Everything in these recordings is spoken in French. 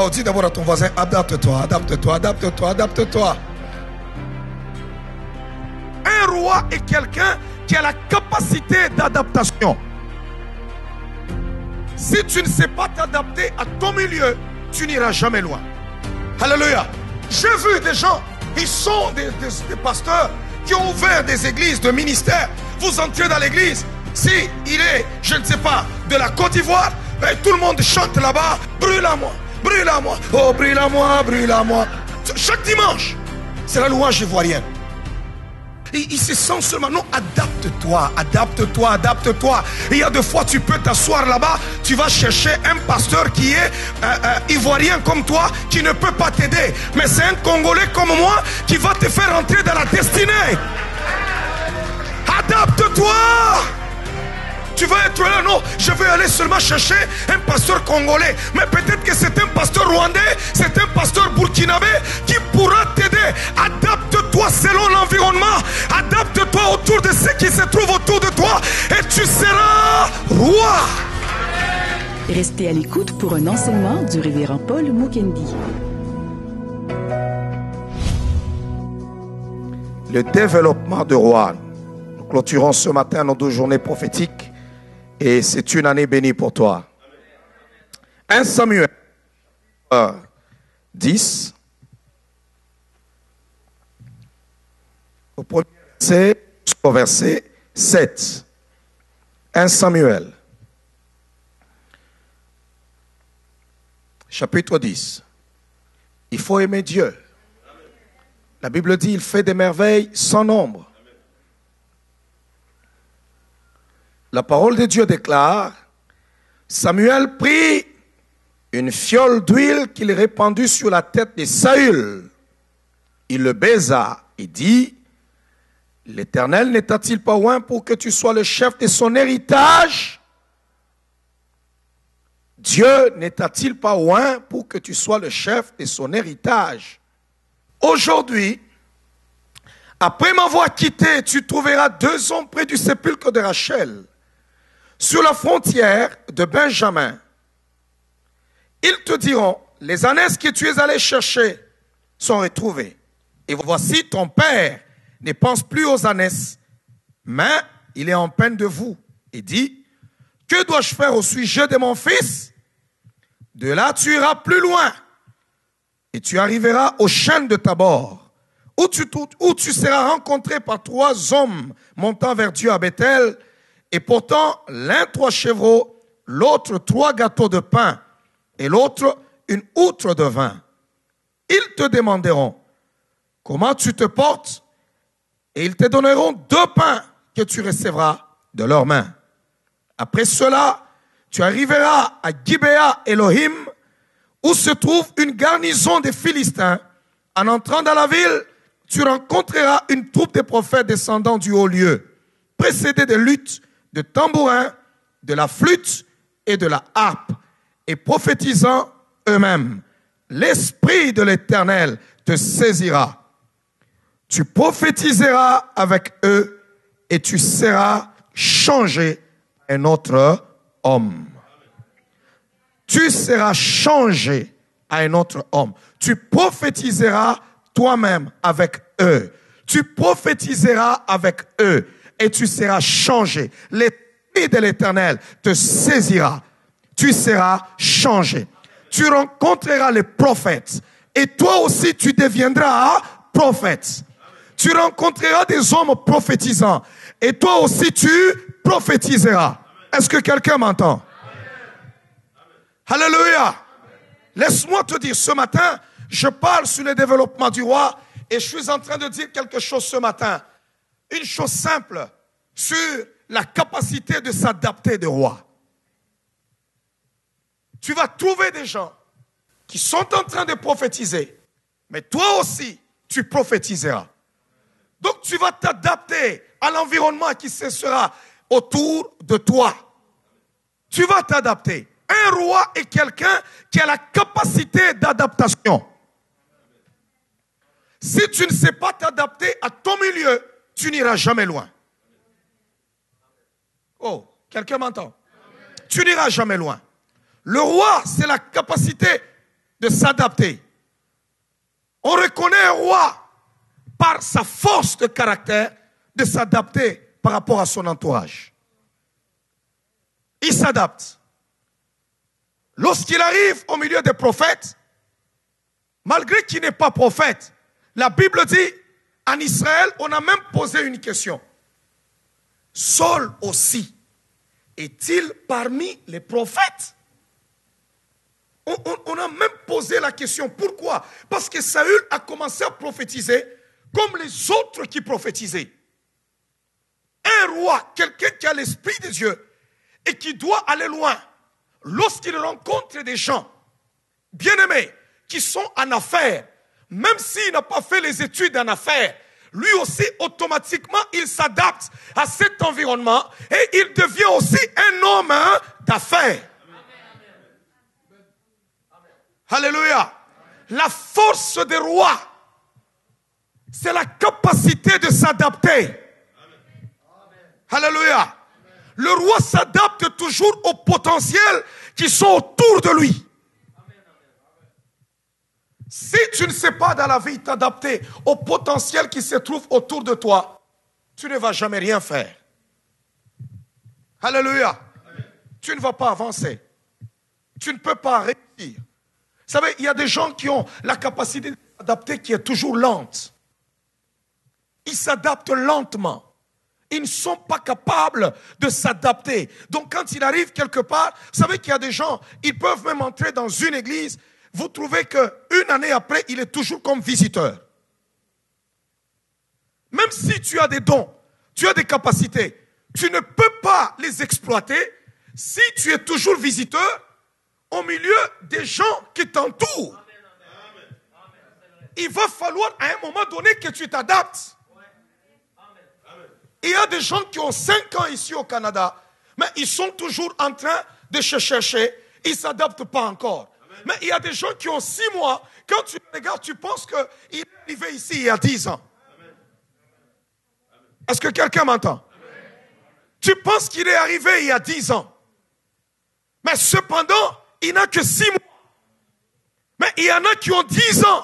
Oh, dis d'abord à ton voisin, adapte-toi, adapte-toi, adapte-toi, adapte-toi. Un roi est quelqu'un qui a la capacité d'adaptation. Si tu ne sais pas t'adapter à ton milieu, tu n'iras jamais loin. Alléluia. J'ai vu des gens, ils sont des pasteurs qui ont ouvert des églises de ministères. Vous entrez dans l'église, si il est, je ne sais pas, de la Côte d'Ivoire, tout le monde chante là-bas, brûle à moi, brûle à moi, oh brûle à moi, brûle à moi. Chaque dimanche, c'est la louange ivoirienne. Il se sent seulement, non, adapte-toi, adapte-toi, adapte-toi. Il y a des fois, tu peux t'asseoir là-bas, tu vas chercher un pasteur qui est ivoirien comme toi, qui ne peut pas t'aider. Mais c'est un Congolais comme moi qui va te faire entrer dans la destinée. Adapte-toi. Tu vas être là, non, je vais aller seulement chercher un pasteur congolais. Mais peut-être que c'est un pasteur rwandais, c'est un pasteur burkinabé qui pourra t'aider. Adapte-toi selon l'environnement. Adapte-toi autour de ce qui se trouve autour de toi et tu seras roi. Restez à l'écoute pour un enseignement du révérend Paul Mukendi. Le développement de roi. Nous clôturons ce matin nos 2 journées prophétiques. Et c'est une année bénie pour toi. 1 Samuel 10. Au premier verset jusqu'au verset 7. 1 Samuel. Chapitre 10. Il faut aimer Dieu. La Bible dit, il fait des merveilles sans nombre. La parole de Dieu déclare, Samuel prit une fiole d'huile qu'il répandit sur la tête de Saül. Il le baisa et dit, l'Éternel n'état-il pas loin pour que tu sois le chef de son héritage? Dieu n'état-il pas loin pour que tu sois le chef de son héritage? Aujourd'hui, après m'avoir quitté, tu trouveras 2 hommes près du sépulcre de Rachel, sur la frontière de Benjamin. Ils te diront, les ânesses que tu es allé chercher sont retrouvées. Et voici ton père ne pense plus aux ânesses, mais il est en peine de vous. Et dit, que dois-je faire au sujet de mon fils? De là tu iras plus loin, et tu arriveras aux chênes de Tabor, où tu seras rencontré par 3 hommes montant vers Dieu à Bethel, et portant l'un 3 chevreaux, l'autre 3 gâteaux de pain, et l'autre une outre de vin. Ils te demanderont, comment tu te portes? Et ils te donneront 2 pains que tu recevras de leurs mains. Après cela, tu arriveras à Gibea Elohim, où se trouve une garnison des Philistins. En entrant dans la ville, tu rencontreras une troupe de prophètes descendant du haut lieu, précédés de luttes, de tambourins, de la flûte et de la harpe, et prophétisant eux-mêmes. L'Esprit de l'Éternel te saisira. Tu prophétiseras avec eux et tu seras changé un autre homme. Tu seras changé à un autre homme. Tu prophétiseras toi-même avec eux. Tu prophétiseras avec eux et tu seras changé. L'Esprit de l'Éternel te saisira. Tu seras changé. Tu rencontreras les prophètes et toi aussi tu deviendras prophète. Tu rencontreras des hommes prophétisants et toi aussi tu prophétiseras. Est-ce que quelqu'un m'entend? Alléluia. Laisse-moi te dire, ce matin, je parle sur le développement du roi et je suis en train de dire quelque chose ce matin. Une chose simple sur la capacité de s'adapter des rois. Tu vas trouver des gens qui sont en train de prophétiser, mais toi aussi, tu prophétiseras. Donc tu vas t'adapter à l'environnement qui se sera autour de toi. Tu vas t'adapter. Un roi est quelqu'un qui a la capacité d'adaptation. Si tu ne sais pas t'adapter à ton milieu, tu n'iras jamais loin. Oh, quelqu'un m'entend? Tu n'iras jamais loin. Le roi, c'est la capacité de s'adapter. On reconnaît un roi par sa force de caractère de s'adapter par rapport à son entourage. Il s'adapte. Lorsqu'il arrive au milieu des prophètes, malgré qu'il n'est pas prophète, la Bible dit, en Israël, on a même posé une question. Saul aussi, est-il parmi les prophètes? On a même posé la question. Pourquoi? Parce que Saül a commencé à prophétiser comme les autres qui prophétisaient. Un roi, quelqu'un qui a l'esprit de Dieu et qui doit aller loin, lorsqu'il rencontre des gens bien-aimés qui sont en affaires, même s'il n'a pas fait les études en affaires, lui aussi, automatiquement, il s'adapte à cet environnement et il devient aussi un homme d'affaires. Alléluia. La force des rois, c'est la capacité de s'adapter. Alléluia. Le roi s'adapte toujours aux potentiels qui sont autour de lui. Si tu ne sais pas dans la vie t'adapter aux potentiels qui se trouvent autour de toi, tu ne vas jamais rien faire. Alléluia. Tu ne vas pas avancer. Tu ne peux pas réussir. Vous savez, il y a des gens qui ont la capacité de s'adapter qui est toujours lente. Ils s'adaptent lentement. Ils ne sont pas capables de s'adapter. Donc quand il arrive quelque part, vous savez qu'il y a des gens, ils peuvent même entrer dans une église, vous trouvez qu'une année après, il est toujours comme visiteur. Même si tu as des dons, tu as des capacités, tu ne peux pas les exploiter si tu es toujours visiteur au milieu des gens qui t'entourent. Il va falloir à un moment donné que tu t'adaptes. Il y a des gens qui ont 5 ans ici au Canada, mais ils sont toujours en train de se chercher. Ils ne s'adaptent pas encore. Mais il y a des gens qui ont 6 mois. Quand tu regardes, tu penses qu'il est arrivé ici il y a 10 ans. Est-ce que quelqu'un m'entend? Tu penses qu'il est arrivé il y a 10 ans. Mais cependant, il n'a que 6 mois. Mais il y en a qui ont 10 ans.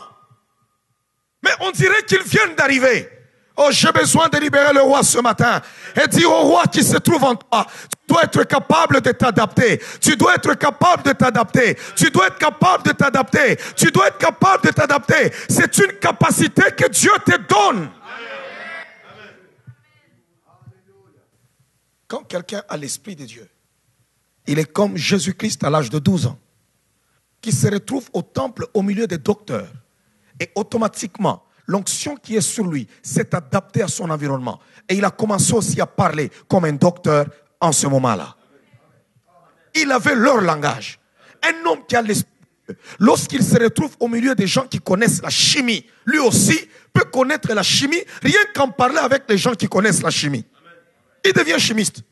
Mais on dirait qu'ils viennent d'arriver. Oh, j'ai besoin de libérer le roi ce matin et dire au roi qui se trouve en toi, tu dois être capable de t'adapter. Tu dois être capable de t'adapter. Tu dois être capable de t'adapter. Tu dois être capable de t'adapter. C'est une capacité que Dieu te donne. Quand quelqu'un a l'esprit de Dieu, il est comme Jésus-Christ à l'âge de 12 ans, qui se retrouve au temple au milieu des docteurs. Et automatiquement, l'onction qui est sur lui s'est adaptée à son environnement. Et il a commencé aussi à parler comme un docteur en ce moment-là. Il avait leur langage. Un homme qui a l'esprit, lorsqu'il se retrouve au milieu des gens qui connaissent la chimie, lui aussi peut connaître la chimie, rien qu'en parler avec les gens qui connaissent la chimie. Il devient chimiste.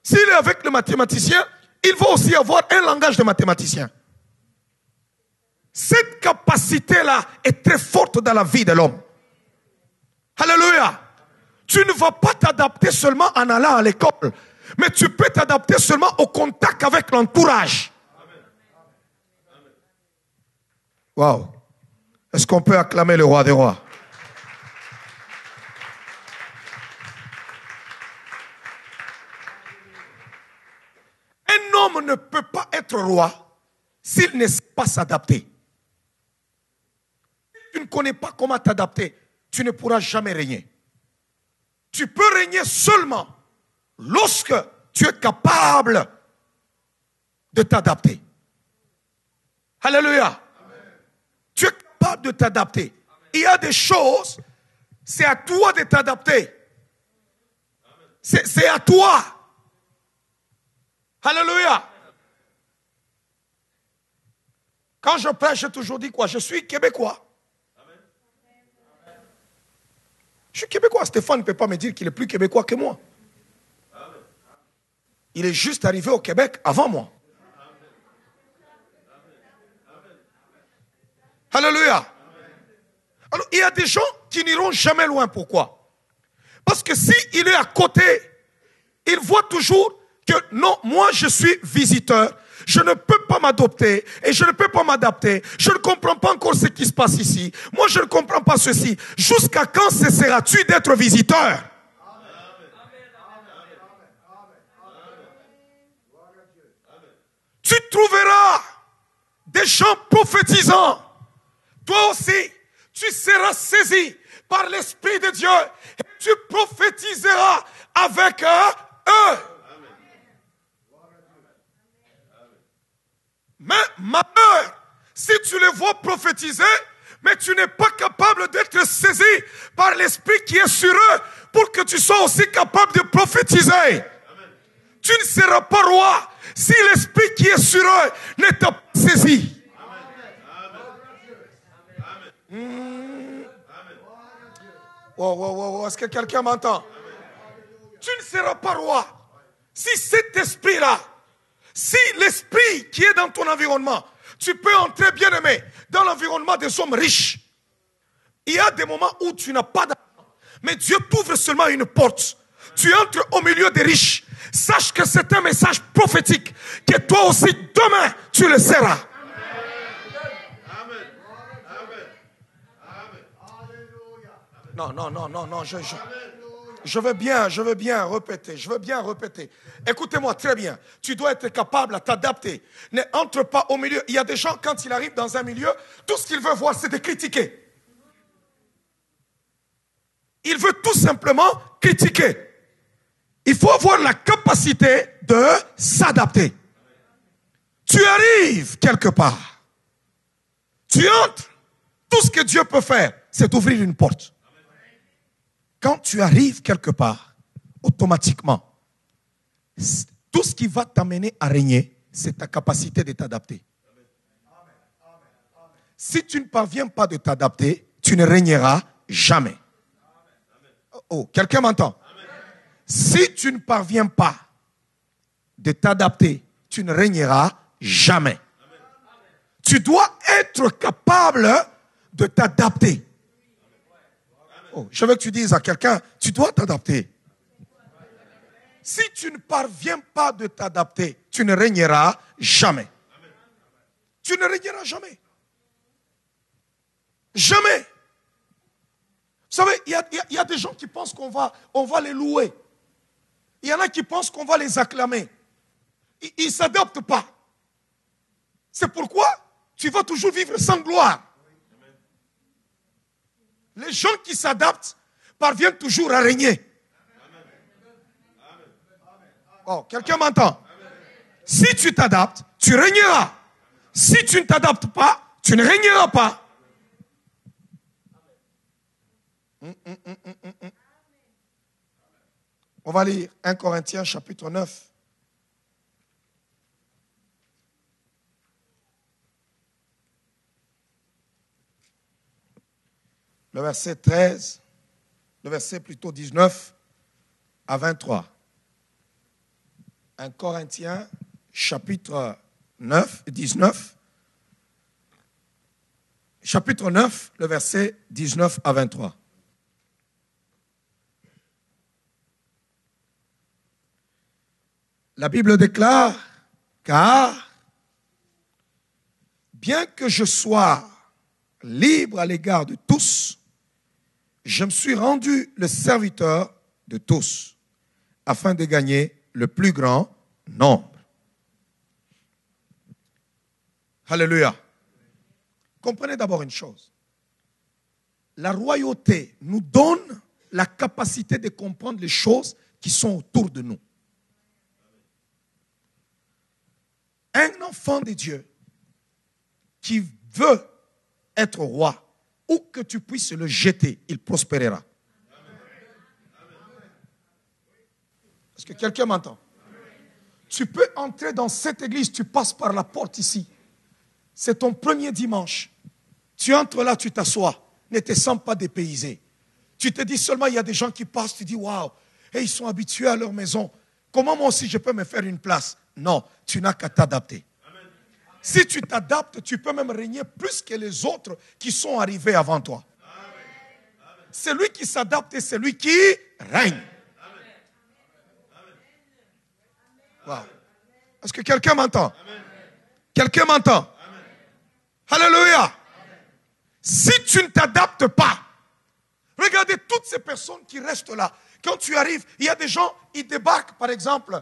S'il est avec le mathématicien, il va aussi avoir un langage de mathématicien. Cette capacité-là est très forte dans la vie de l'homme. Alléluia. Tu ne vas pas t'adapter seulement en allant à l'école, mais tu peux t'adapter seulement au contact avec l'entourage. Waouh. Est-ce qu'on peut acclamer le roi des rois? Un homme ne peut pas être roi s'il ne sait pas s'adapter. Si tu ne connais pas comment t'adapter, tu ne pourras jamais régner. Tu peux régner seulement lorsque tu es capable de t'adapter. Alléluia. Amen. Tu es capable de t'adapter. Il y a des choses, c'est à toi de t'adapter. C'est à toi. Alléluia. Quand je prêche, j'ai toujours dit quoi? Je suis québécois. Je suis québécois. Stéphane ne peut pas me dire qu'il est plus québécois que moi. Il est juste arrivé au Québec avant moi. Alléluia. Alors, il y a des gens qui n'iront jamais loin. Pourquoi? Parce que s'il est à côté, il voit toujours que non, moi je suis visiteur. Je ne peux pas m'adopter et je ne peux pas m'adapter. Je ne comprends pas encore ce qui se passe ici. Moi, je ne comprends pas ceci. Jusqu'à quand cesseras-tu d'être visiteur? Tu trouveras des gens prophétisants. Toi aussi, tu seras saisi par l'Esprit de Dieu et tu prophétiseras avec eux. Mais malheur, si tu les vois prophétiser, mais tu n'es pas capable d'être saisi par l'Esprit qui est sur eux pour que tu sois aussi capable de prophétiser. Amen. Tu ne seras pas roi si l'Esprit qui est sur eux ne t'a pas saisi. Wow. Est-ce que quelqu'un m'entend? Tu ne seras pas roi si cet esprit-là, si l'esprit qui est dans ton environnement, tu peux entrer, bien aimé, dans l'environnement des hommes riches. Il y a des moments où tu n'as pas d'argent, mais Dieu t'ouvre seulement une porte. Tu entres au milieu des riches. Sache que c'est un message prophétique, que toi aussi, demain, tu le seras. Non, je veux bien répéter. Écoutez-moi très bien. Tu dois être capable à t'adapter. N'entre pas au milieu. Il y a des gens, quand ils arrivent dans un milieu, tout ce qu'ils veulent voir, c'est de critiquer. Il veut tout simplement critiquer. Il faut avoir la capacité de s'adapter. Tu arrives quelque part. Tu entres. Tout ce que Dieu peut faire, c'est d'ouvrir une porte. Quand tu arrives quelque part, automatiquement, tout ce qui va t'amener à régner, c'est ta capacité de t'adapter. Si tu ne parviens pas de t'adapter, tu ne régneras jamais. Oh, quelqu'un m'entend? Si tu ne parviens pas de t'adapter, tu ne régneras jamais. Tu dois être capable de t'adapter. Oh, je veux que tu dises à quelqu'un, tu dois t'adapter. Si tu ne parviens pas de t'adapter, tu ne régneras jamais. Tu ne régneras jamais. Jamais. Vous savez, il y a des gens qui pensent qu'on va les louer. Il y en a qui pensent qu'on va les acclamer. Ils ne s'adaptent pas. C'est pourquoi tu vas toujours vivre sans gloire. Les gens qui s'adaptent parviennent toujours à régner. Oh, quelqu'un m'entend? Si tu t'adaptes, tu régneras. Si tu ne t'adaptes pas, tu ne régneras pas. On va lire 1 Corinthiens chapitre 9. Le verset 13, le verset plutôt 19 à 23. 1 Corinthiens chapitre 9, 19. Chapitre 9, le verset 19 à 23. La Bible déclare, car bien que je sois libre à l'égard de tous, je me suis rendu le serviteur de tous, afin de gagner le plus grand nombre. Alléluia. Comprenez d'abord une chose. La royauté nous donne la capacité de comprendre les choses qui sont autour de nous. Un enfant de Dieu qui veut être roi, où que tu puisses le jeter, il prospérera. Est-ce que quelqu'un m'entend? Tu peux entrer dans cette église, tu passes par la porte ici. C'est ton premier dimanche. Tu entres là, tu t'assois. Ne te sens pas dépaysé. Tu te dis seulement, il y a des gens qui passent, tu dis, waouh, et ils sont habitués à leur maison. Comment moi aussi je peux me faire une place? Non, tu n'as qu'à t'adapter. Si tu t'adaptes, tu peux même régner plus que les autres qui sont arrivés avant toi. C'est lui qui s'adapte et c'est lui qui règne. Wow. Est-ce que quelqu'un m'entend? Quelqu'un m'entend? Alléluia. Si tu ne t'adaptes pas, regardez toutes ces personnes qui restent là. Quand tu arrives, il y a des gens, ils débarquent par exemple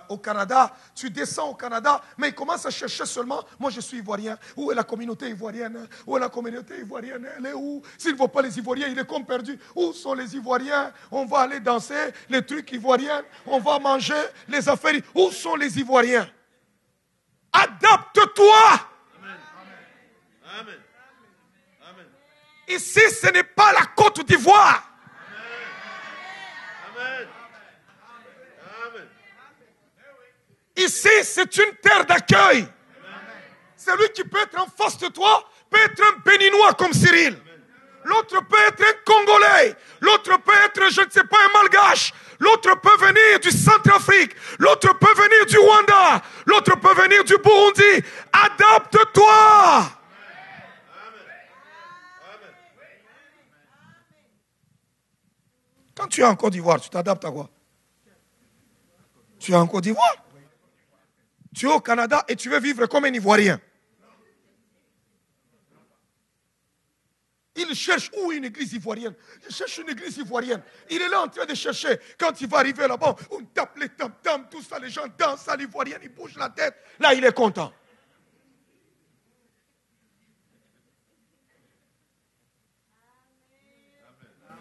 au Canada, tu descends au Canada, mais ils commencent à chercher seulement, moi je suis ivoirien, où est la communauté ivoirienne? Où est la communauté ivoirienne? Elle est où? S'il ne voit pas les Ivoiriens, il est comme perdu. Où sont les Ivoiriens? On va aller danser, les trucs ivoiriens, on va manger, les affaires. Où sont les Ivoiriens? Adapte-toi! Amen. Amen. Ici, ce n'est pas la Côte d'Ivoire. Amen. Amen. Ici, c'est une terre d'accueil. Celui qui peut être en face de toi peut être un Béninois comme Cyril. L'autre peut être un Congolais. L'autre peut être, je ne sais pas, un Malgache. L'autre peut venir du Centrafrique. L'autre peut venir du Rwanda. L'autre peut venir du Burundi. Adapte-toi. Quand tu es en Côte d'Ivoire, tu t'adaptes à quoi? Tu es en Côte d'Ivoire. Tu es au Canada et tu veux vivre comme un Ivoirien. Il cherche où une église ivoirienne? Il cherche une église ivoirienne. Il est là en train de chercher. Quand il va arriver là-bas, on tape les tam-tams, tout ça, les gens dansent à l'ivoirienne, ils bougent la tête. Là, il est content.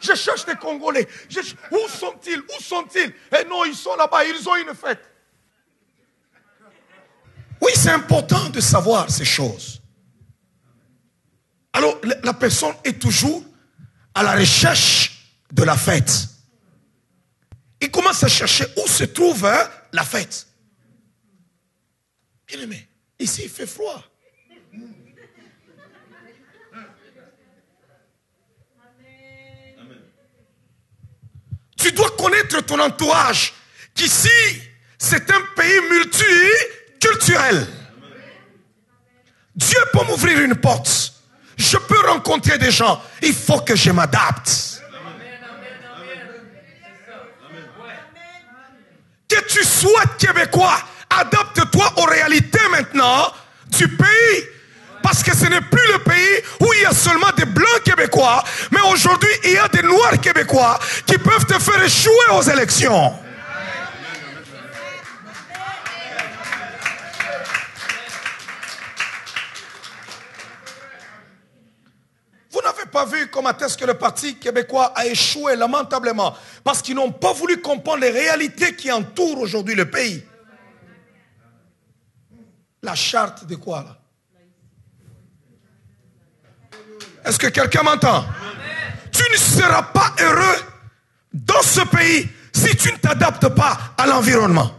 Je cherche des Congolais. Où sont-ils? Où sont-ils? Eh non, ils sont là-bas, ils ont une fête. Oui, c'est important de savoir ces choses. Alors, la personne est toujours à la recherche de la fête. Il commence à chercher où se trouve la fête. Bien aimé, ici il fait froid. Tu dois connaître ton entourage, qu'ici, c'est un pays multiculturel. Dieu peut m'ouvrir une porte. Je peux rencontrer des gens. Il faut que je m'adapte. Que tu sois québécois, adapte-toi aux réalités maintenant du pays. Parce que ce n'est plus le pays où il y a seulement des blancs québécois, mais aujourd'hui il y a des noirs québécois qui peuvent te faire échouer aux élections. Vous n'avez pas vu comment est-ce que le Parti québécois a échoué lamentablement parce qu'ils n'ont pas voulu comprendre les réalités qui entourent aujourd'hui le pays. La charte de quoi là? Est-ce que quelqu'un m'entend? Tu ne seras pas heureux dans ce pays si tu ne t'adaptes pas à l'environnement.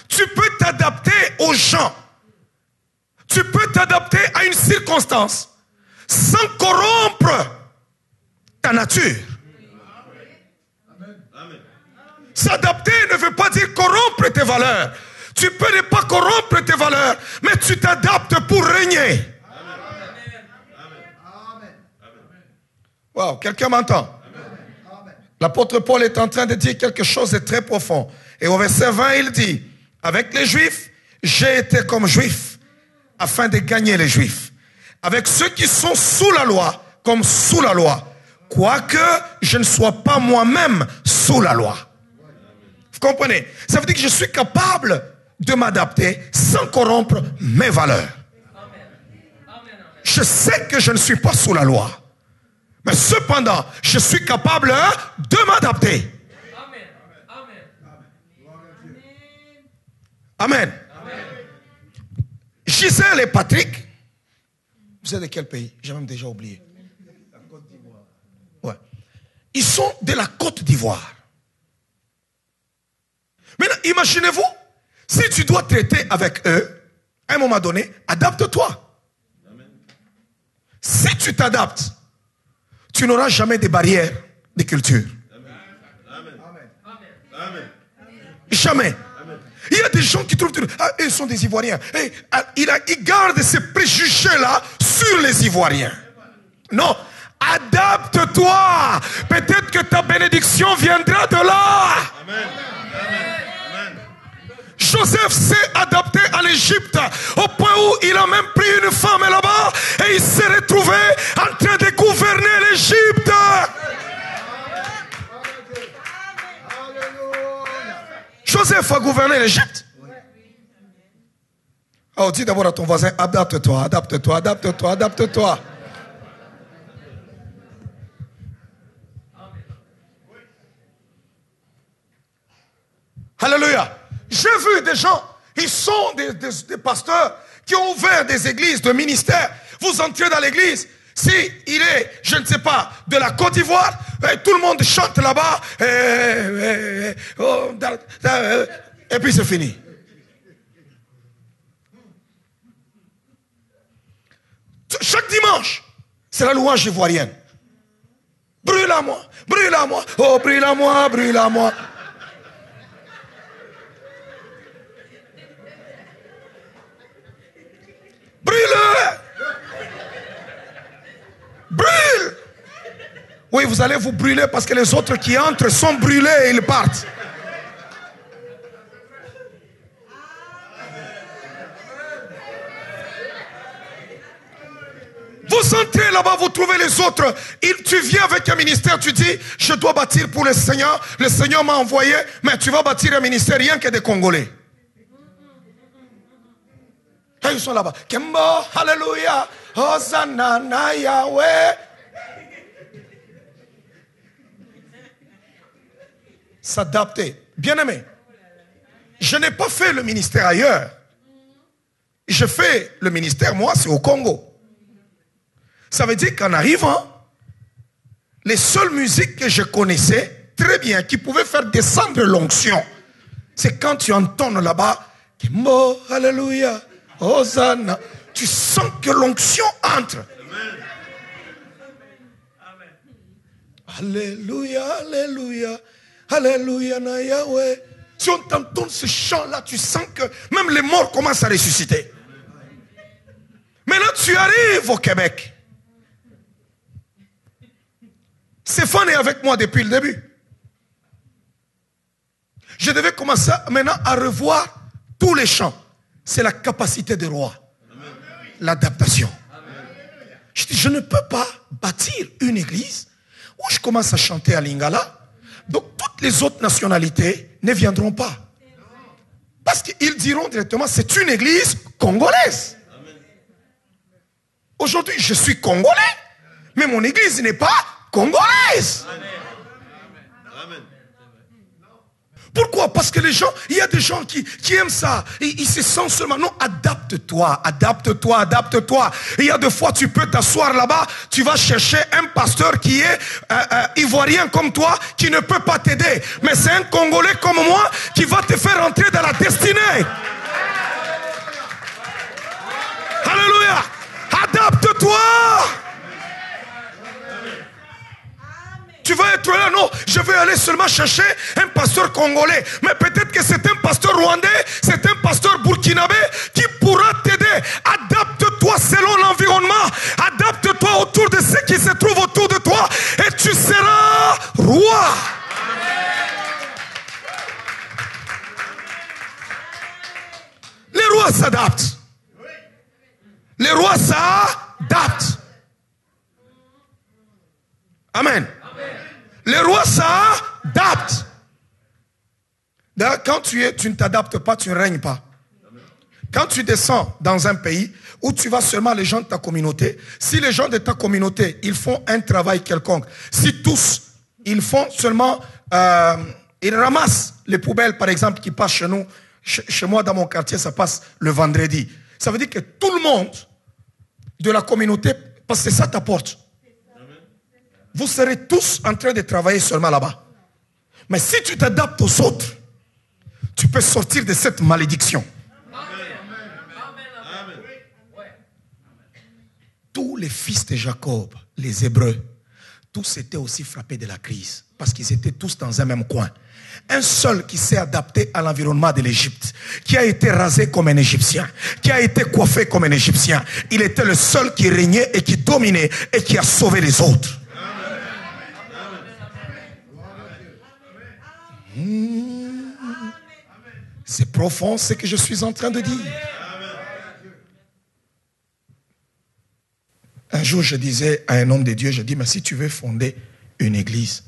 Tu peux t'adapter aux gens. Tu peux t'adapter à une circonstance sans corrompre ta nature. S'adapter ne veut pas dire corrompre tes valeurs. Tu peux ne pas corrompre tes valeurs, mais tu t'adaptes pour régner. Wow, quelqu'un m'entend? L'apôtre Paul est en train de dire quelque chose de très profond. Et au verset 20, il dit, avec les Juifs, j'ai été comme Juif, afin de gagner les Juifs. Avec ceux qui sont sous la loi, comme sous la loi, quoique je ne sois pas moi-même sous la loi. Vous comprenez? Ça veut dire que je suis capable de m'adapter sans corrompre mes valeurs. Je sais que je ne suis pas sous la loi. Mais cependant, je suis capable de m'adapter. Amen. Gisèle et Patrick, vous êtes de quel pays? J'ai même déjà oublié. La Côte d'Ivoire. Ouais. Ils sont de la Côte d'Ivoire. Maintenant, imaginez-vous, si tu dois traiter avec eux, à un moment donné, adapte-toi. Si tu t'adaptes, tu n'auras jamais de barrières de culture. Amen. Jamais. Il y a des gens qui trouvent, ils sont des Ivoiriens. Et, ils gardent ces préjugés-là sur les Ivoiriens. Non, adapte-toi. Peut-être que ta bénédiction viendra de là. Amen. Joseph s'est adapté à l'Égypte au point où il a même pris une femme là-bas et il s'est retrouvé en train de gouverner l'Égypte. Joseph a gouverné l'Égypte. Oh, dis d'abord à ton voisin, adapte-toi, adapte-toi, adapte-toi, adapte-toi. Alléluia. J'ai vu des gens, ils sont des pasteurs qui ont ouvert des églises de ministères. Vous entrez dans l'église, si il est, je ne sais pas, de la Côte d'Ivoire, tout le monde chante là-bas, et puis c'est fini. Chaque dimanche, c'est la louange ivoirienne. Brûle à moi, oh brûle à moi, brûle à moi. Brûle! Brûle! Oui, vous allez vous brûler parce que les autres qui entrent sont brûlés et ils partent. Vous entrez là-bas, vous trouvez les autres. Tu viens avec un ministère, tu dis, je dois bâtir pour le Seigneur m'a envoyé, mais tu vas bâtir un ministère rien que des Congolais. Et ils sont là-bas. Kembo, Alléluia, Hosanna, na Yahweh. S'adapter. Bien-aimé, je n'ai pas fait le ministère ailleurs. Je fais le ministère, moi, c'est au Congo. Ça veut dire qu'en arrivant, les seules musiques que je connaissais très bien, qui pouvaient faire descendre l'onction, c'est quand tu entonnes là-bas, Kembo, Alléluia, Hosanna, tu sens que l'onction entre. Amen. Alléluia, Alléluia, Alléluia, na Yahweh. Si on t'entend ce chant-là, tu sens que même les morts commencent à ressusciter. Maintenant, tu arrives au Québec. Stéphane est avec moi depuis le début. Je devais commencer maintenant à revoir tous les chants. C'est la capacité des rois. L'adaptation. Je dis, je ne peux pas bâtir une église où je commence à chanter à Lingala. Donc toutes les autres nationalités ne viendront pas. Parce qu'ils diront directement, c'est une église congolaise. Aujourd'hui, je suis congolais, mais mon église n'est pas congolaise. Amen. Pourquoi? Parce que les gens, il y a des gens qui aiment ça. Ils se sentent seulement, non, adapte-toi, adapte-toi, adapte-toi. Il y a des fois, tu peux t'asseoir là-bas, tu vas chercher un pasteur qui est ivoirien comme toi, qui ne peut pas t'aider. Mais c'est un Congolais comme moi qui va te faire entrer dans la destinée. Alléluia. Adapte-toi. Tu vas être là, non, je vais aller seulement chercher un pasteur congolais. Mais peut-être que c'est un pasteur rwandais, c'est un pasteur burkinabé qui pourra t'aider. Adapte-toi selon l'environnement. Adapte-toi autour de ceux qui se trouvent autour de toi. Et tu seras roi. Les rois s'adaptent. Les rois s'adaptent. Amen. Les rois s'adaptent. Quand tu ne t'adaptes pas, tu ne règnes pas. Quand tu descends dans un pays où tu vas seulement les gens de ta communauté, si les gens de ta communauté, ils font un travail quelconque, si tous, ils font seulement, ils ramassent les poubelles, par exemple, qui passent chez nous, chez moi dans mon quartier, ça passe le vendredi. Ça veut dire que tout le monde de la communauté, parce que c'est ça ta porte. Vous serez tous en train de travailler seulement là-bas. Mais si tu t'adaptes aux autres, tu peux sortir de cette malédiction. Amen. Tous les fils de Jacob, les Hébreux, tous étaient aussi frappés de la crise. Parce qu'ils étaient tous dans un même coin. Un seul qui s'est adapté à l'environnement de l'Égypte, qui a été rasé comme un Égyptien, qui a été coiffé comme un Égyptien. Il était le seul qui régnait et qui dominait et qui a sauvé les autres. C'est profond ce que je suis en train de dire. Un jour, je disais à un homme de Dieu, je dis, mais si tu veux fonder une église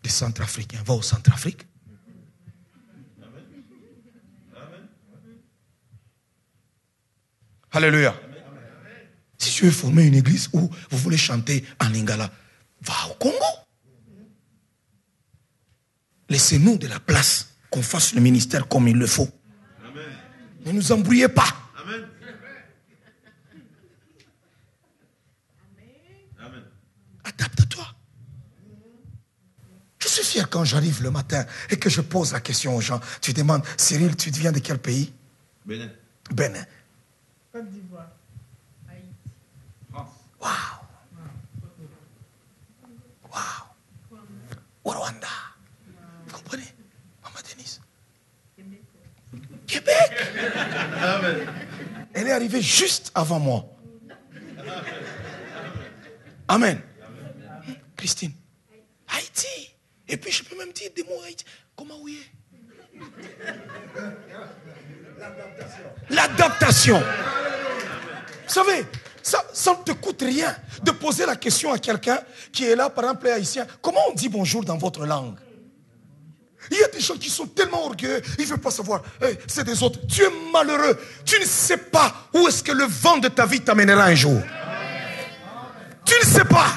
des Centrafricains, va au Centrafrique. Alléluia. Si tu veux former une église où vous voulez chanter en lingala, va au Congo. Laissez-nous de la place, qu'on fasse le ministère comme il le faut. Amen. Ne nous embrouillez pas. Amen. Amen. Adapte-toi. Je suis fier quand j'arrive le matin et que je pose la question aux gens. Tu demandes, Cyril, tu viens de quel pays? Bénin. Bénin. Côte d'Ivoire. Haïti. France. Waouh. Waouh. Au Rwanda. Vous comprenez? Maman Denise. Québec. Amen. Elle est arrivée juste avant moi. Amen. Christine. Haïti. Et puis je peux même dire des mots Haïti. Comment oui est? L'adaptation. Vous savez, ça ne te coûte rien de poser la question à quelqu'un qui est là, par exemple, les Haïtiens. Comment on dit bonjour dans votre langue? Il y a des gens qui sont tellement orgueilleux, ils ne veulent pas savoir. Hey, c'est des autres. Tu es malheureux. Tu ne sais pas où est-ce que le vent de ta vie t'amènera un jour. Tu ne sais pas.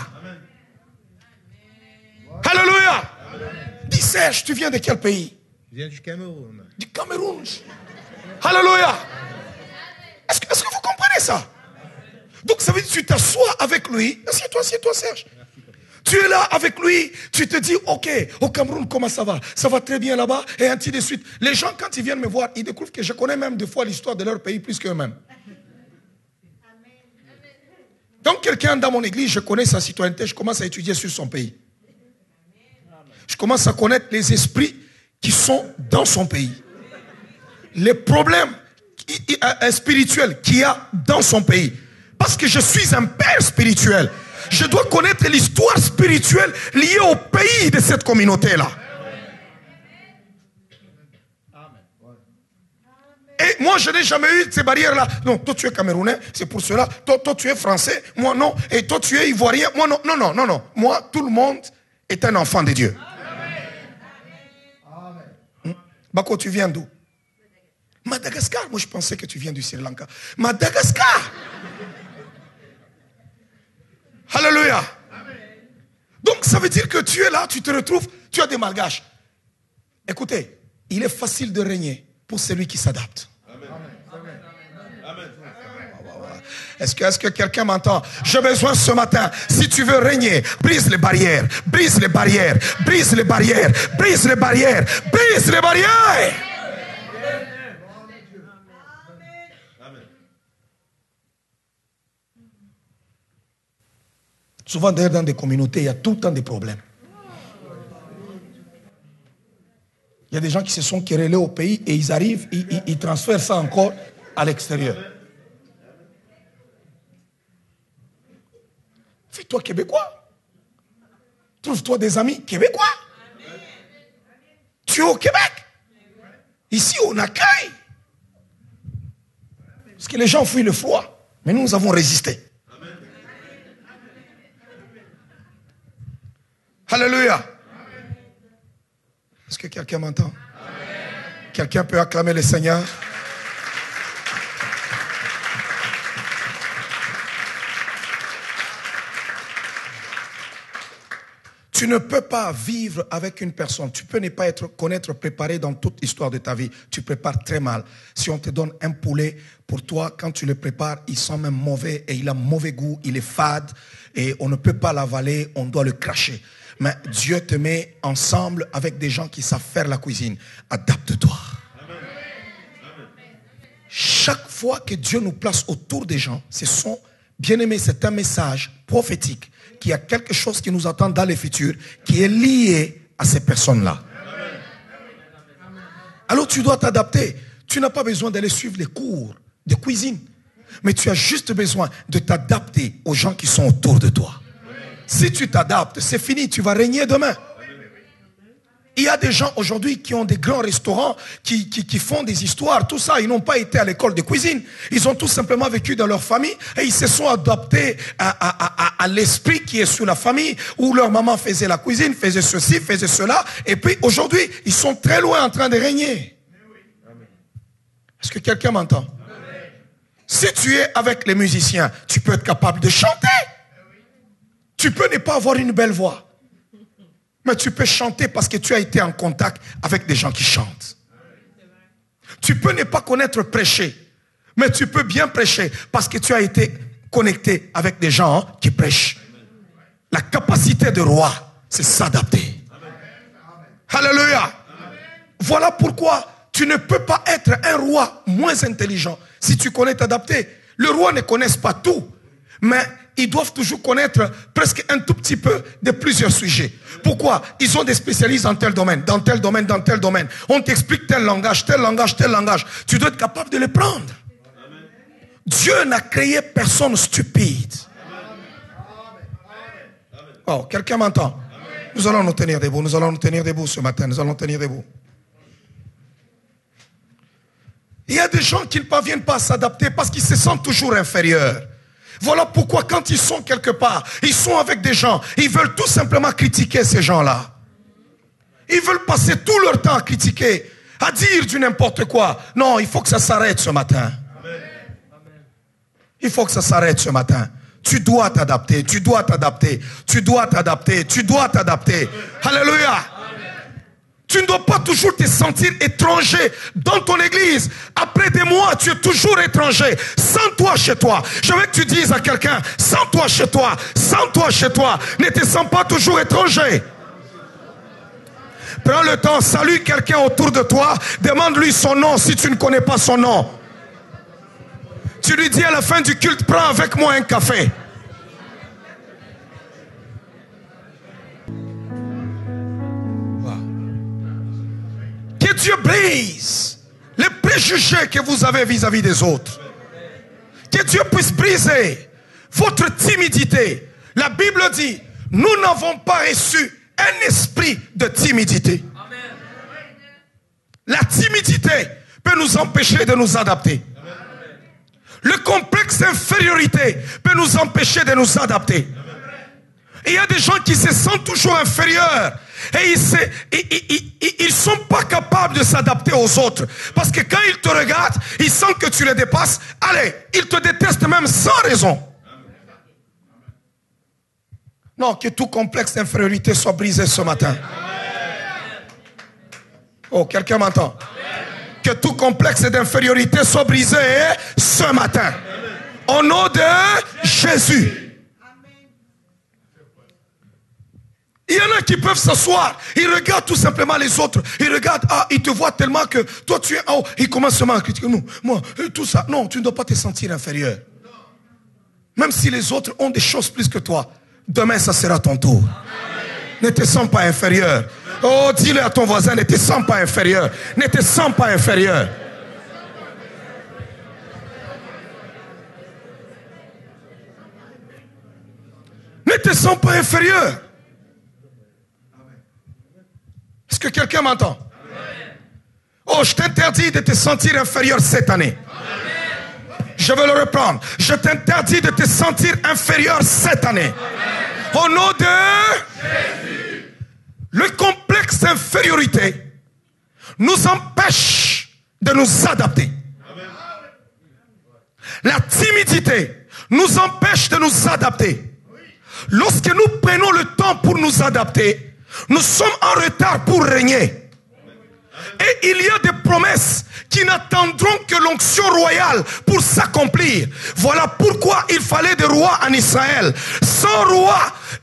Alléluia. Dis Serge, tu viens de quel pays? Je viens du Cameroun. Du Cameroun. Alléluia. Est-ce que vous comprenez ça? Donc ça veut dire que tu t'assois avec lui. Assieds-toi, Serge. Tu es là avec lui, tu te dis, ok, au Cameroun, comment ça va? Ça va très bien là-bas, et ainsi de suite. Les gens, quand ils viennent me voir, ils découvrent que je connais même des fois l'histoire de leur pays plus qu'eux-mêmes. Donc quelqu'un dans mon église, je connais sa citoyenneté, je commence à étudier sur son pays. Je commence à connaître les esprits qui sont dans son pays. Les problèmes spirituels qu'il y a dans son pays. Parce que je suis un père spirituel. Je dois connaître l'histoire spirituelle liée au pays de cette communauté-là. Et moi, je n'ai jamais eu ces barrières-là. Non, toi tu es Camerounais, c'est pour cela. Toi tu es Français, moi non. Et toi tu es Ivoirien, moi non. Non. Moi, tout le monde est un enfant de Dieu. Bako, tu viens d'où? Madagascar. Moi, je pensais que tu viens du Sri Lanka. Madagascar. Alléluia. Donc, ça veut dire que tu es là, tu te retrouves, tu as des malgaches. Écoutez, il est facile de régner pour celui qui s'adapte. Est-ce que quelqu'un m'entend? J'ai besoin ce matin, si tu veux régner, brise les barrières, brise les barrières, brise les barrières, brise les barrières, brise les barrières. Souvent d'ailleurs dans des communautés, il y a tout le temps des problèmes. Il y a des gens qui se sont querellés au pays et ils arrivent, ils transfèrent ça encore à l'extérieur. Fais-toi québécois. Trouve-toi des amis québécois. Tu es au Québec. Ici, on accueille. Parce que les gens fuient le froid. Mais nous avons résisté. Alléluia. Est-ce que quelqu'un m'entend? Quelqu'un peut acclamer le Seigneur? Tu ne peux pas vivre avec une personne. Tu peux ne pas connaître préparé dans toute l'histoire de ta vie. Tu prépares très mal. Si on te donne un poulet, pour toi, quand tu le prépares, il sent même mauvais et il a mauvais goût, il est fade et on ne peut pas l'avaler, on doit le cracher. Mais Dieu te met ensemble avec des gens qui savent faire la cuisine. Adapte-toi. Chaque fois que Dieu nous place autour des gens, bien-aimés, c'est un message prophétique. Qu'il y a quelque chose qui nous attend dans le futur qui est lié à ces personnes-là. Alors tu dois t'adapter. Tu n'as pas besoin d'aller suivre les cours de cuisine. Mais tu as juste besoin de t'adapter aux gens qui sont autour de toi. Si tu t'adaptes, c'est fini. Tu vas régner demain. Il y a des gens aujourd'hui qui ont des grands restaurants, qui font des histoires, tout ça. Ils n'ont pas été à l'école de cuisine. Ils ont tout simplement vécu dans leur famille et ils se sont adaptés à l'esprit qui est sur la famille, où leur maman faisait la cuisine, faisait ceci, faisait cela. Et puis aujourd'hui, ils sont très loin en train de régner. Est-ce que quelqu'un m'entend? Si tu es avec les musiciens, tu peux être capable de chanter. Tu peux ne pas avoir une belle voix. Mais tu peux chanter parce que tu as été en contact avec des gens qui chantent. Tu peux ne pas connaître prêcher, mais tu peux bien prêcher parce que tu as été connecté avec des gens qui prêchent. La capacité de roi, c'est s'adapter. Alléluia. Voilà pourquoi tu ne peux pas être un roi moins intelligent si tu connais t'adapter. Le roi ne connaît pas tout, mais ils doivent toujours connaître presque un tout petit peu de plusieurs sujets. Pourquoi? Ils ont des spécialistes dans tel domaine, dans tel domaine, dans tel domaine. On t'explique tel langage, tel langage, tel langage. Tu dois être capable de les prendre. Amen. Dieu n'a créé personne stupide. Amen. Oh, quelqu'un m'entend? Nous allons nous tenir debout, nous allons nous tenir debout ce matin, nous allons tenir debout. Il y a des gens qui ne parviennent pas à s'adapter parce qu'ils se sentent toujours inférieurs. Voilà pourquoi quand ils sont quelque part, ils sont avec des gens, ils veulent tout simplement critiquer ces gens-là. Ils veulent passer tout leur temps à critiquer, à dire du n'importe quoi. Non, il faut que ça s'arrête ce matin. Il faut que ça s'arrête ce matin. Tu dois t'adapter, tu dois t'adapter, tu dois t'adapter, tu dois t'adapter. Alléluia. Tu ne dois pas toujours te sentir étranger dans ton église. Après des mois, tu es toujours étranger. Sens-toi chez toi. Je veux que tu dises à quelqu'un, sens-toi chez toi. Sens-toi chez toi. Ne te sens pas toujours étranger. Prends le temps, salue quelqu'un autour de toi. Demande-lui son nom si tu ne connais pas son nom. Tu lui dis à la fin du culte, prends avec moi un café. Que Dieu brise les préjugés que vous avez vis-à-vis des autres. Que Dieu puisse briser votre timidité. La Bible dit, nous n'avons pas reçu un esprit de timidité. La timidité peut nous empêcher de nous adapter. Le complexe d'infériorité peut nous empêcher de nous adapter. Il y a des gens qui se sentent toujours inférieurs. Et ils ne sont pas capables de s'adapter aux autres. Parce que quand ils te regardent, ils sentent que tu les dépasses. Allez, ils te détestent même sans raison. Non, que tout complexe d'infériorité soit brisé ce matin. Oh, quelqu'un m'entend? Que tout complexe d'infériorité soit brisé ce matin. Au nom de Jésus. Il y en a qui peuvent s'asseoir, ils regardent tout simplement les autres, ils regardent, ils te voient tellement que toi tu es en haut, ils commencent seulement à critiquer, moi, tout ça. Non, tu ne dois pas te sentir inférieur. Même si les autres ont des choses plus que toi, demain ça sera ton tour. Ne te sens pas inférieur. Oh, dis-le à ton voisin, ne te sens pas inférieur. Ne te sens pas inférieur. Ne te sens pas inférieur. Est-ce que quelqu'un m'entend? Oh, je t'interdis de te sentir inférieur cette année. Je vais le reprendre. Je t'interdis de te sentir inférieur cette année. Au nom de Jésus. Le complexe d'infériorité nous empêche de nous adapter. La timidité nous empêche de nous adapter. Lorsque nous prenons le temps pour nous adapter, nous sommes en retard pour régner. Et il y a des promesses qui n'attendront que l'onction royale pour s'accomplir. Voilà pourquoi il fallait des rois en Israël. Sans roi,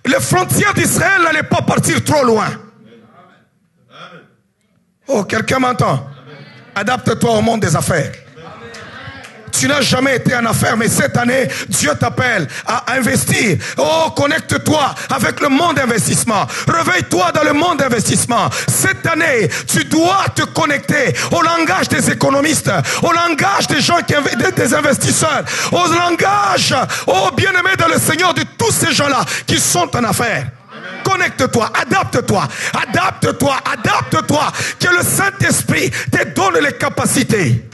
les frontières d'Israël n'allaient pas partir trop loin. Oh, quelqu'un m'entend? Adapte-toi au monde des affaires. Tu n'as jamais été en affaires, mais cette année, Dieu t'appelle à investir. Oh, connecte-toi avec le monde d'investissement. Réveille-toi dans le monde d'investissement. Cette année, tu dois te connecter au langage des économistes, au langage des gens des investisseurs, au langage, oh bien-aimé dans le Seigneur, de tous ces gens-là qui sont en affaires. connecte-toi, adapte-toi, adapte-toi, adapte-toi. Que le Saint-Esprit te donne les capacités.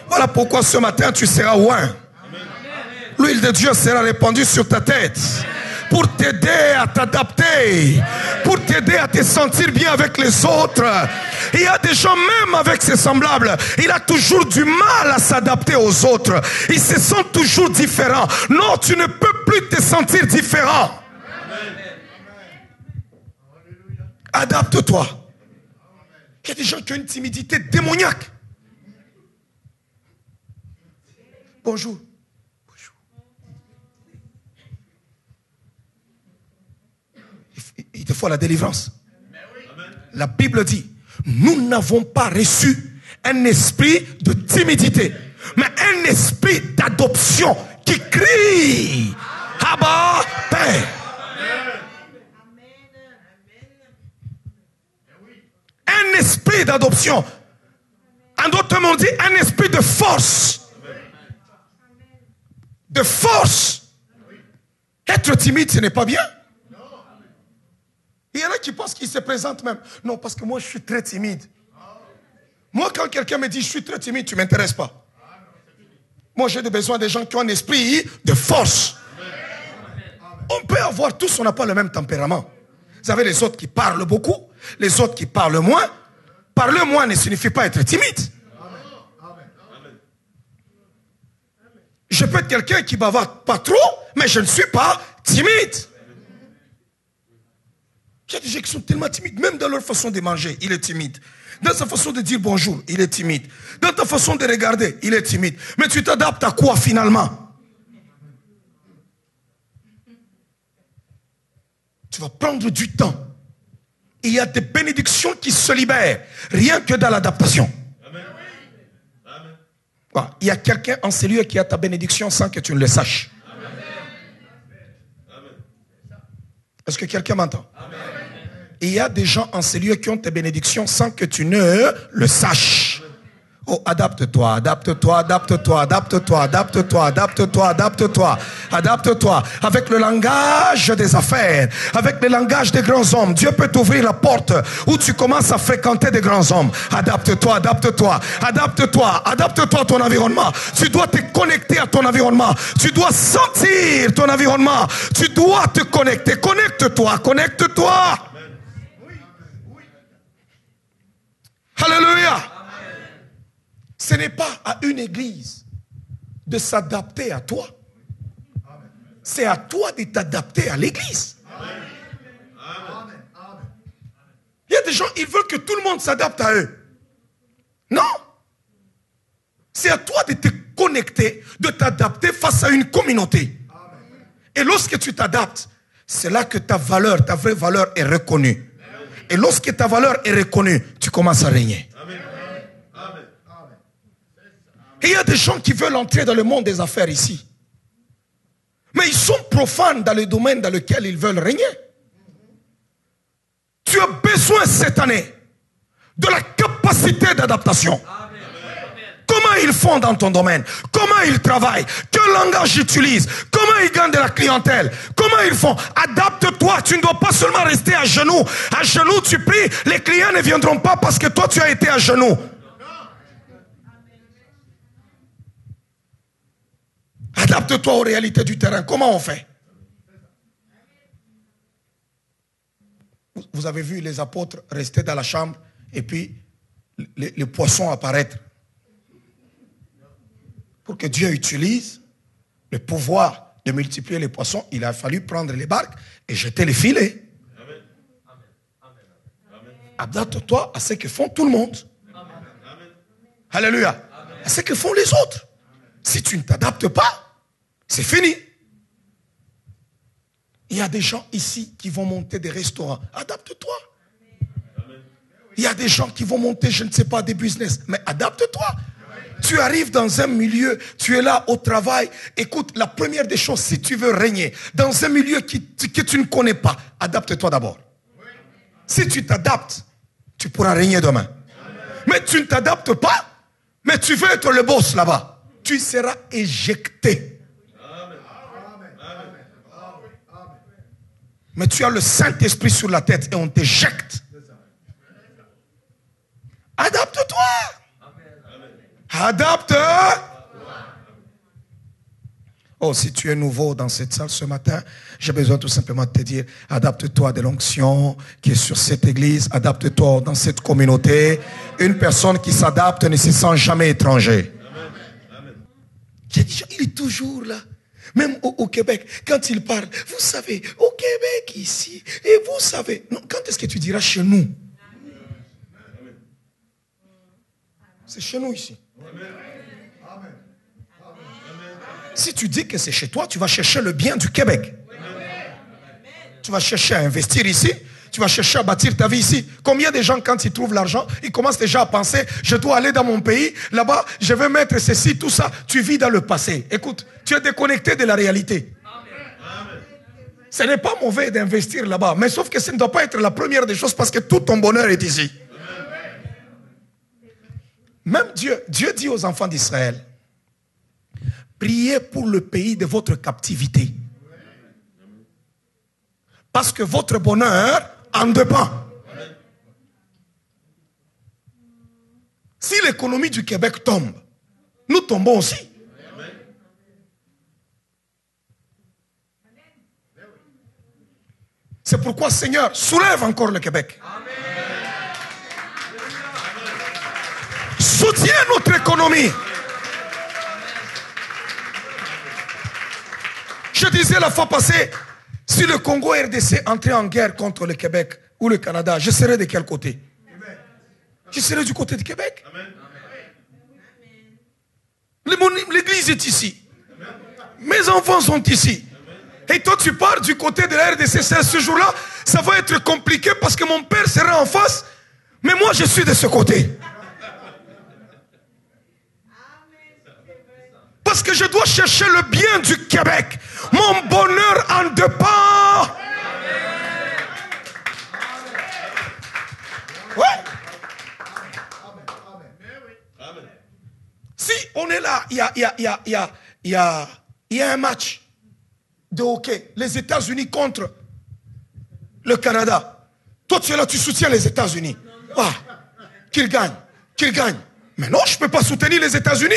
Voilà pourquoi ce matin tu seras oint. L'huile de Dieu sera répandue sur ta tête. Pour t'aider à t'adapter, pour t'aider à te sentir bien avec les autres. Il y a des gens, même avec ses semblables, il a toujours du mal à s'adapter aux autres. Ils se sentent toujours différents. Non, tu ne peux plus te sentir différent. Adapte-toi. Il y a des gens qui ont une timidité démoniaque. Bonjour. Il te faut la délivrance. La Bible dit, nous n'avons pas reçu un esprit de timidité, mais un esprit d'adoption qui crie Abba, Père. Un esprit d'adoption. En d'autres mots, on dit un esprit de force. De force. Être timide, ce n'est pas bien. Il y en a qui pensent qu'ils se présentent même. Non, parce que moi, je suis très timide. Moi, quand quelqu'un me dit, je suis très timide, tu ne m'intéresses pas. Moi, j'ai besoin des gens qui ont un esprit de force. On peut avoir tous, on n'a pas le même tempérament. Vous avez les autres qui parlent beaucoup, les autres qui parlent moins. Parler moins ne signifie pas être timide. Je peux être quelqu'un qui bavarde pas trop, mais je ne suis pas timide. Il y a des gens qui sont tellement timides, même dans leur façon de manger, il est timide. Dans sa façon de dire bonjour, il est timide. Dans ta façon de regarder, il est timide. Mais tu t'adaptes à quoi finalement? Tu vas prendre du temps. Il y a des bénédictions qui se libèrent, rien que dans l'adaptation. Il y a quelqu'un en ces lieux qui a ta bénédiction sans que tu ne le saches. Est-ce que quelqu'un m'entend? Il y a des gens en ces lieux qui ont tes bénédictions sans que tu ne le saches. Oh, adapte-toi, adapte-toi, adapte-toi, adapte-toi, adapte-toi, adapte-toi, adapte-toi, adapte-toi. Avec le langage des affaires, avec le langage des grands hommes, Dieu peut t'ouvrir la porte où tu commences à fréquenter des grands hommes. Adapte-toi, adapte-toi, adapte-toi, adapte-toi à ton environnement. Tu dois te connecter à ton environnement. Tu dois sentir ton environnement. Tu dois te connecter. Connecte-toi, connecte-toi. Alléluia. Ce n'est pas à une église de s'adapter à toi. C'est à toi de t'adapter à l'église. Il y a des gens, ils veulent que tout le monde s'adapte à eux. Non. C'est à toi de te connecter, de t'adapter face à une communauté. Et lorsque tu t'adaptes, c'est là que ta valeur, ta vraie valeur est reconnue. Et lorsque ta valeur est reconnue, tu commences à régner. Et il y a des gens qui veulent entrer dans le monde des affaires ici. Mais ils sont profanes dans le domaine dans lequel ils veulent régner. Tu as besoin cette année de la capacité d'adaptation. Comment ils font dans ton domaine? Comment ils travaillent? Quel langage ils utilisent? Comment ils gagnent de la clientèle? Comment ils font? Adapte-toi. Tu ne dois pas seulement rester à genoux. À genoux, tu pries. Les clients ne viendront pas parce que toi, tu as été à genoux. Adapte-toi aux réalités du terrain. Comment on fait? Vous avez vu les apôtres rester dans la chambre et puis les poissons apparaître. Pour que Dieu utilise le pouvoir de multiplier les poissons, il a fallu prendre les barques et jeter les filets. Adapte-toi à ce que font tout le monde. Alléluia. À ce que font les autres. Si tu ne t'adaptes pas, c'est fini. Il y a des gens ici qui vont monter des restaurants. Adapte-toi. Il y a des gens qui vont monter, je ne sais pas, des business. Mais adapte-toi. Tu arrives dans un milieu, tu es là au travail. Écoute, la première des choses, si tu veux régner dans un milieu que tu ne connais pas, adapte-toi d'abord. Si tu t'adaptes, tu pourras régner demain. Mais tu ne t'adaptes pas, mais tu veux être le boss là-bas. Tu seras éjecté. Mais tu as le Saint-Esprit sur la tête et on t'éjecte. Adapte-toi. Adapte. Oh, si tu es nouveau dans cette salle ce matin, j'ai besoin tout simplement de te dire, adapte-toi de l'onction qui est sur cette église, adapte-toi dans cette communauté. Une personne qui s'adapte ne se sent jamais étranger. Il est toujours là. Même au Québec, quand il parle, vous savez, au Québec ici, et vous savez, non, quand est-ce que tu diras chez nous? C'est chez nous ici. Si tu dis que c'est chez toi, tu vas chercher le bien du Québec. Tu vas chercher à investir ici. Tu vas chercher à bâtir ta vie ici. Combien de gens, quand ils trouvent l'argent, ils commencent déjà à penser, je dois aller dans mon pays, là-bas, je vais mettre ceci, tout ça. Tu vis dans le passé. Écoute, tu es déconnecté de la réalité. Ce n'est pas mauvais d'investir là-bas, mais sauf que ce ne doit pas être la première des choses parce que tout ton bonheur est ici. Même Dieu dit aux enfants d'Israël, priez pour le pays de votre captivité. Parce que votre bonheur en dépend. Si l'économie du Québec tombe, nous tombons aussi. C'est pourquoi, Seigneur, soulève encore le Québec. Soutiens notre économie. Je disais la fois passée, si le Congo RDC entrait en guerre contre le Québec ou le Canada, je serais de quel côté? Je serais du côté du Québec. L'église est ici. Mes enfants sont ici. Et toi tu pars du côté de la RDC. Ce jour-là, ça va être compliqué parce que mon père sera en face. Mais moi je suis de ce côté. Parce que je dois chercher le bien du Québec. Mon bonheur en dépend. Ouais. Si on est là, il y a un match de hockey. Les États-Unis contre le Canada. Toi tu es là, tu soutiens les États-Unis. Ah, qu'ils gagnent. Mais non, je ne peux pas soutenir les États-Unis.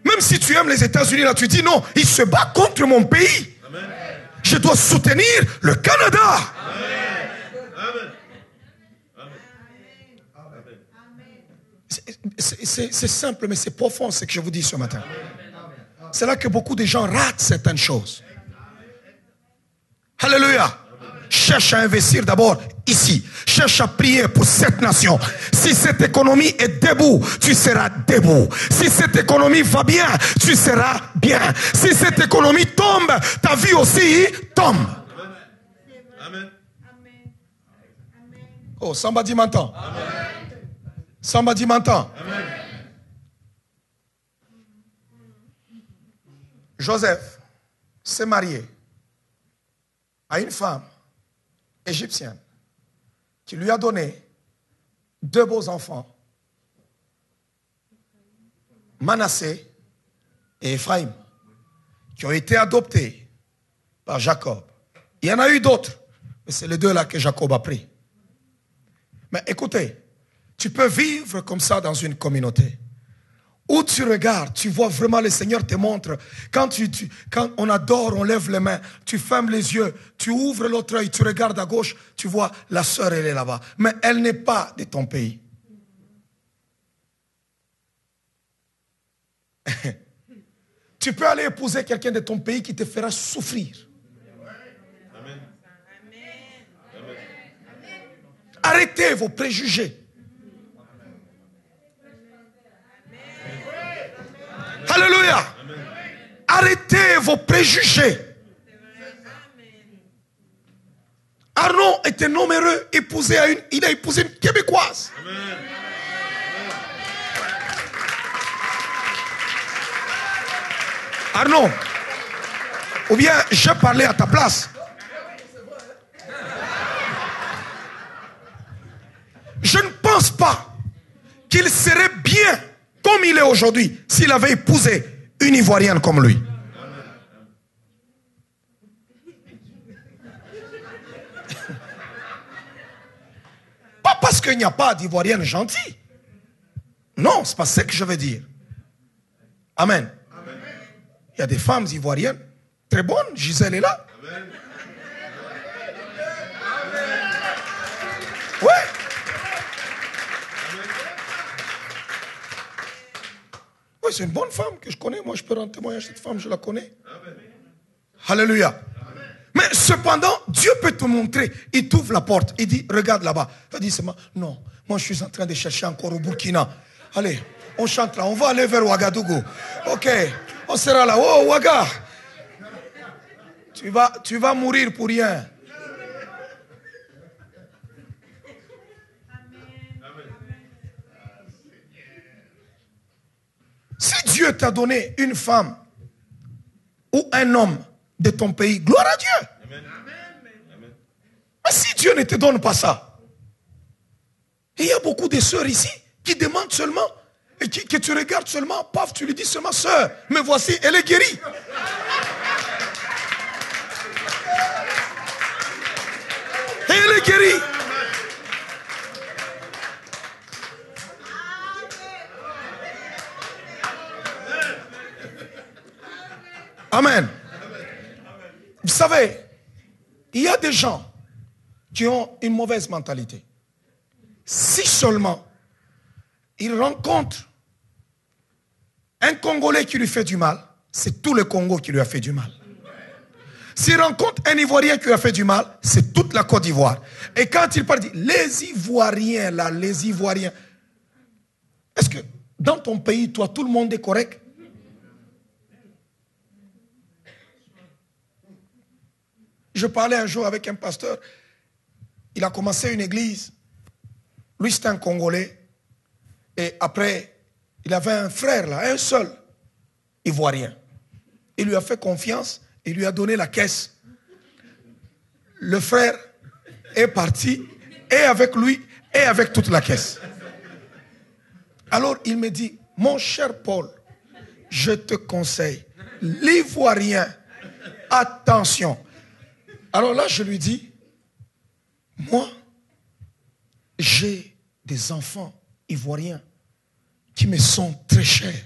Même si tu aimes les États-Unis, là, tu dis non, il se bat contre mon pays. Amen. Je dois soutenir le Canada. C'est simple, mais c'est profond ce que je vous dis ce matin. C'est là que beaucoup de gens ratent certaines choses. Alléluia. Cherche à investir d'abord ici. Cherche à prier pour cette nation. Si cette économie est debout, tu seras debout. Si cette économie va bien, tu seras bien. Si cette économie tombe, ta vie aussi tombe. Amen. Oh, somebody m'entend. Somebody m'entend. Joseph s'est marié à une femme égyptienne qui lui a donné 2 beaux enfants, Manassé et Ephraïm, qui ont été adoptés par Jacob. Il y en a eu d'autres, mais c'est les 2 là que Jacob a pris. Mais écoutez, tu peux vivre comme ça dans une communauté où tu regardes, tu vois vraiment le Seigneur te montre. Quand on adore, on lève les mains, tu fermes les yeux, tu ouvres l'autre œil, tu regardes à gauche, tu vois la sœur, elle est là-bas. Mais elle n'est pas de ton pays. Tu peux aller épouser quelqu'un de ton pays qui te fera souffrir. Amen. Arrêtez vos préjugés. Alléluia. Arrêtez vos préjugés. Arnaud est un homme heureux, il a épousé une Québécoise. Amen. Arnaud, ou bien je parlais à ta place. Je ne pense pas qu'il serait bien comme il est aujourd'hui s'il avait épousé une Ivoirienne comme lui. pas parce qu'il n'y a pas d'Ivoirienne gentille. Non, c'est pas ce que je veux dire. Amen. Il y a des femmes ivoiriennes très bonnes. Gisèle est là. Ouais. Oui, c'est une bonne femme que je connais. Moi, je peux rendre témoignage à cette femme, je la connais. Alléluia. Mais cependant, Dieu peut te montrer. Il t'ouvre la porte. Il dit, regarde là-bas. Il dit seulement, non, moi je suis en train de chercher encore au Burkina. Allez, on chante là. On va aller vers Ouagadougou. Ok, on sera là. Oh, Ouaga. Tu vas mourir pour rien. Si Dieu t'a donné une femme ou un homme de ton pays, gloire à Dieu. Amen. Mais si Dieu ne te donne pas ça, il y a beaucoup de sœurs ici qui demandent seulement, et que tu regardes seulement, paf, tu lui dis seulement, sœur, mais voici, elle est guérie. Et elle est guérie. Amen. Vous savez, il y a des gens qui ont une mauvaise mentalité. Si seulement ils rencontrent un Congolais qui lui fait du mal, c'est tout le Congo qui lui a fait du mal. S'il rencontre un Ivoirien qui lui a fait du mal, c'est toute la Côte d'Ivoire. Et quand il parle, il dit, les Ivoiriens là, les Ivoiriens. Est-ce que dans ton pays, toi, tout le monde est correct? Je parlais un jour avec un pasteur. Il a commencé une église. Lui, c'était un Congolais. Et après, il avait un frère, là, un seul, Ivoirien. Il lui a fait confiance. Il lui a donné la caisse. Le frère est parti, et avec lui, et avec toute la caisse. Alors, il me dit, mon cher Paul, je te conseille, l'Ivoirien, attention. Alors là, je lui dis, moi, j'ai des enfants ivoiriens qui me sont très chers.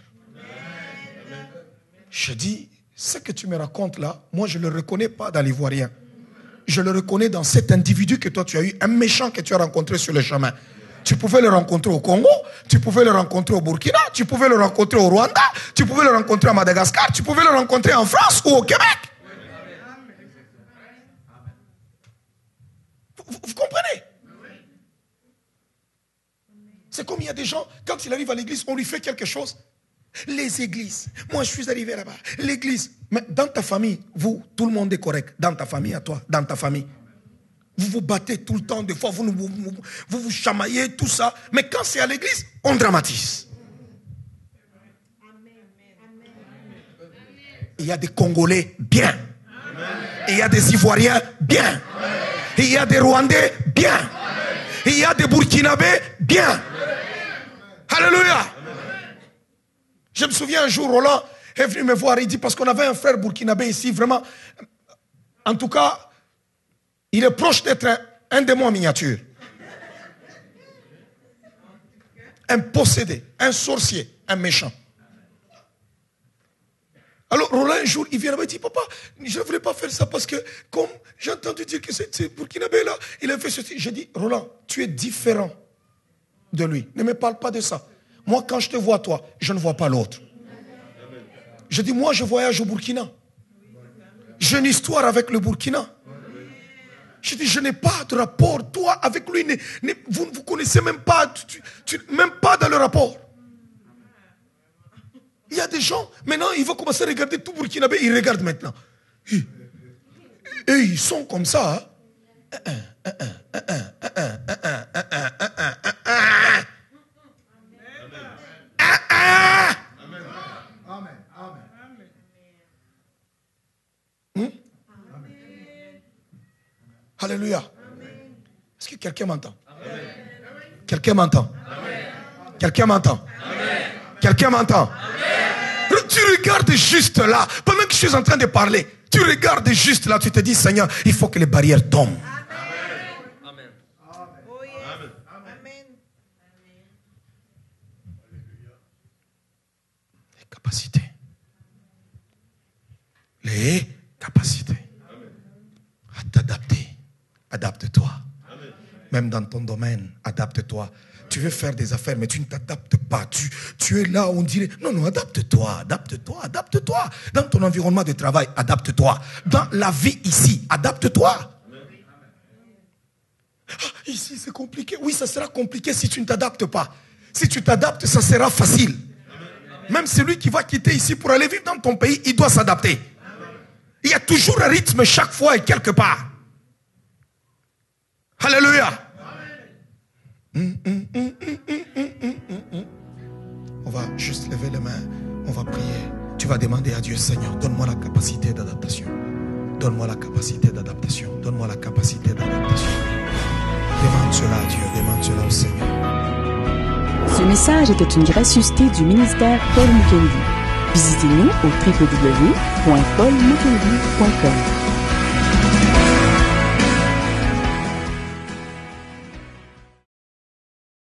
Je dis, ce que tu me racontes là, moi je ne le reconnais pas dans l'Ivoirien. Je le reconnais dans cet individu que toi tu as eu, un méchant que tu as rencontré sur le chemin. Tu pouvais le rencontrer au Congo, tu pouvais le rencontrer au Burkina, tu pouvais le rencontrer au Rwanda, tu pouvais le rencontrer à Madagascar, tu pouvais le rencontrer en France ou au Québec. Vous comprenez? C'est comme il y a des gens, quand il arrive à l'église, on lui fait quelque chose. Les églises, moi je suis arrivé là-bas, l'église. Mais dans ta famille, vous, tout le monde est correct. Dans ta famille, à toi, dans ta famille. Vous vous battez tout le temps, des fois vous vous chamaillez, tout ça. Mais quand c'est à l'église, on dramatise. Il y a des Congolais bien. Il y a des Ivoiriens bien. Il y a des Rwandais bien. Il y a des Burkinabés bien. Alléluia. Je me souviens un jour, Roland est venu me voir. Il dit, parce qu'on avait un frère burkinabé ici, vraiment. En tout cas, il est proche d'être un démon en miniature. Un possédé, un sorcier, un méchant. Alors Roland un jour, il vient là-bas et dit, papa, je ne voulais pas faire ça parce que comme j'ai entendu dire que c'est burkinabé là, il a fait ceci. J'ai dit, Roland, tu es différent de lui. Ne me parle pas de ça. Moi, quand je te vois toi, je ne vois pas l'autre. Je dis, moi, je voyage au Burkina. J'ai une histoire avec le Burkina. Je dis, je n'ai pas de rapport. Toi, avec lui, vous ne vous connaissez même pas. Même pas dans le rapport. Il y a des gens, maintenant, ils vont commencer à regarder tout Burkinabé. Ils regardent maintenant. Et ils sont comme ça. Alléluia. Est-ce que quelqu'un m'entend? Quelqu'un m'entend? Quelqu'un m'entend? Quelqu'un m'entend? Tu regardes juste là, pendant que je suis en train de parler, tu regardes juste là, tu te dis, Seigneur, il faut que les barrières tombent. capacités. Les capacités. À t'adapter. Adapte-toi. Même dans ton domaine, adapte-toi. Tu veux faire des affaires, mais tu ne t'adaptes pas. Tu es là, on dirait, non, adapte-toi, adapte-toi, adapte-toi. Dans ton environnement de travail, adapte-toi. Dans la vie ici, adapte-toi. Ah, ici, c'est compliqué. Oui, ça sera compliqué si tu ne t'adaptes pas. Si tu t'adaptes, ça sera facile. Même celui qui va quitter ici pour aller vivre dans ton pays, il doit s'adapter. Il y a toujours un rythme chaque fois et quelque part. Alléluia. On va juste lever les mains. On va prier. Tu vas demander à Dieu, Seigneur, donne-moi la capacité d'adaptation. Donne-moi la capacité d'adaptation. Donne-moi la capacité d'adaptation. Demande cela à Dieu. Demande cela au Seigneur. Ce message était une gracieuseté du ministère Paul Mukendi. Visitez-nous au www.paulmukendi.com.